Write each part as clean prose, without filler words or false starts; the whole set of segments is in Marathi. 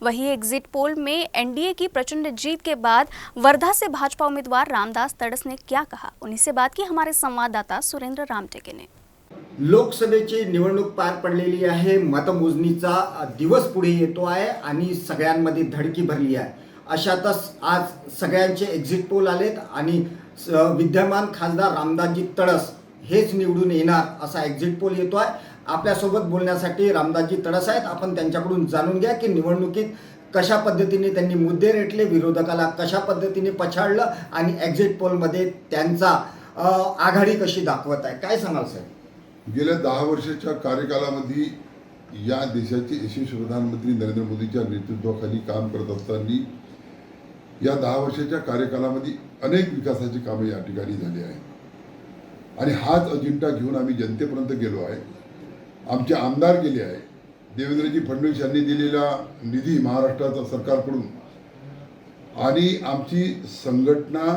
वहीं एग्जिट पोल में एनडीए की प्रचंड जीत के बाद वर्धा से भाजपा उम्मीदवार रामदास तडस ने क्या कहा, उन्हीं से बात की हमारे संवाददाता सुरेंद्र रामटेके ने। लोकसभेची निवडणूक पार पडलेली आहे। मतमोजणीचा दिवस पुढे येतो आहे आणि सगळ्यांमध्ये धडकी भरली आहे। अशातच आज सगळ्यांचे एक्झिट पोल आलेत आणि विद्यमान खासदार रामदासजी तडस हेच निवडून येणार असा एक्झिट पोल येतो आहे। आपल्यासोबत बोलण्यासाठी रामदासजी तडस आहेत। आपण त्यांच्याकडून जाणून घ्या की निवडणुकीत कशा पद्धतीने त्यांनी मुद्दे रेटले, विरोधकाला कशा पद्धतीने पछाडलं आणि एक्झिट पोलमध्ये त्यांचा आघाडी कशी दाखवत आहे, काय सांगाल साहेब? गेल्या 10 वर्षाच्या कार्यकालामध्ये या देशाचे यशस्वी प्रधानमंत्री नरेंद्र मोदींच्या नेतृत्वाखाली काम करत असताना या 10 वर्षाच्या कार्यकालामध्ये अनेक विकासाची कामे या ठिकाणी झाली आहेत आणि हाच अजेंडा घेऊन आम्ही जनतेपर्यंत गेलो आहे। आमचे आमदार गेले आहे। देवेंद्रजी फडणवीस यांनी दिलेला निधी महाराष्ट्राच्या सरकारकडून आणि आमची संघटना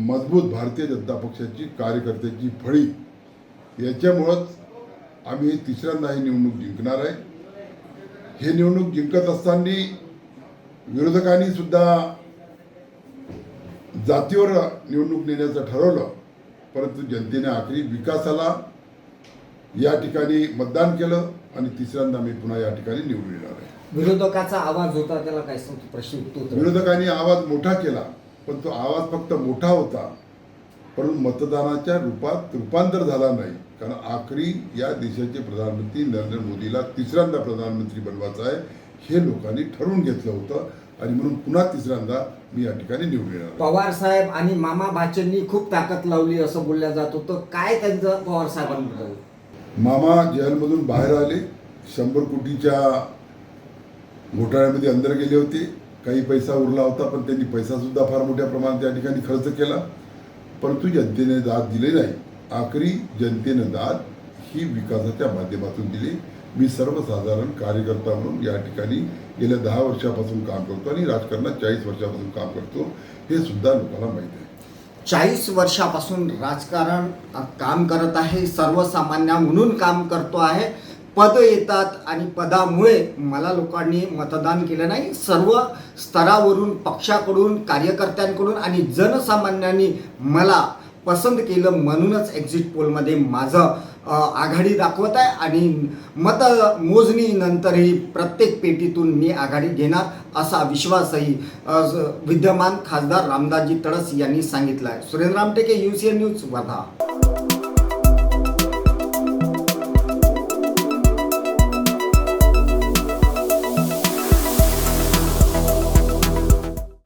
मजबूत भारतीय जनता पक्षाची कार्यकर्त्याची फळी याच्यामुळेच आम्ही तिसऱ्यांदा ही निवडणूक जिंकणार आहे। हे निवडणूक जिंकत असताना विरोधकांनी सुद्धा जातीवर निवडणूक नेण्याचं ठरवलं, परंतु जनतेने आखरी विकासाला या ठिकाणी मतदान केलं आणि तिसऱ्यांदा मी पुन्हा या ठिकाणी निवडून येणार आहे। विरोधकाचा आवाज होता, त्याला काय प्रश्न उत्तर? विरोधकांनी आवाज मोठा केला, पण तो आवाज फक्त मोठा होता परंतु मतदानाच्या रूपात रूपांतर झाला नाही। कारण आखरी या देशाचे प्रधानमंत्री नरेंद्र मोदीला तिसऱ्यांदा प्रधानमंत्री बनवायचं आहे हे लोकांनी ठरवून घेतलं होतं आणि म्हणून पुन्हा तिसऱ्यांदा मी या ठिकाणी निवडून येणार। पवार साहेब आणि मामा भाचेंनी खूप ताकद लावली असं बोलल्या जात होतं, काय त्यांचं पवार साहेबांबद्दल? मामा जेलमधून बाहेर आले, 100 कोटीच्या घोटाळ्यामध्ये अंदर गेले होते। काही पैसा उरला होता पण त्यांनी पैसा सुद्धा फार मोठ्या प्रमाणात या ठिकाणी खर्च केला, परंतु जनतेने दाद दिली नाही। आखरी जनतेने दाद ही विकासाच्या माध्यमातून दिली। मी सर्वसाधारण कार्यकर्ता म्हणून या ठिकाणी गेल्या 10 वर्षापासून काम करतो आणि राजकारणात 40 वर्षापासून काम करतो, हे सुद्धा लोकांना माहीत आहे। 40 वर्षापासून राजकारण काम करत आहे, सर्वसामान्य म्हणून काम करतो आहे। पद येतात आणि पदामुळे मला लोकांनी मतदान केलं नाही। सर्व स्तरावरून, पक्षाकडून, कार्यकर्त्यांकडून आणि जनसामान्यांनी मला पसंत केलं, म्हणूनच एक्झिट पोलमध्ये माझं आघाडी दाखवत आहे आणि मतमोजणीनंतरही प्रत्येक पेटीतून मी आघाडी घेणार असा विश्वासही विद्यमान खासदार रामदासजी तडस यांनी सांगितला आहे। Surendra Ramteke, UCN news, Wardha.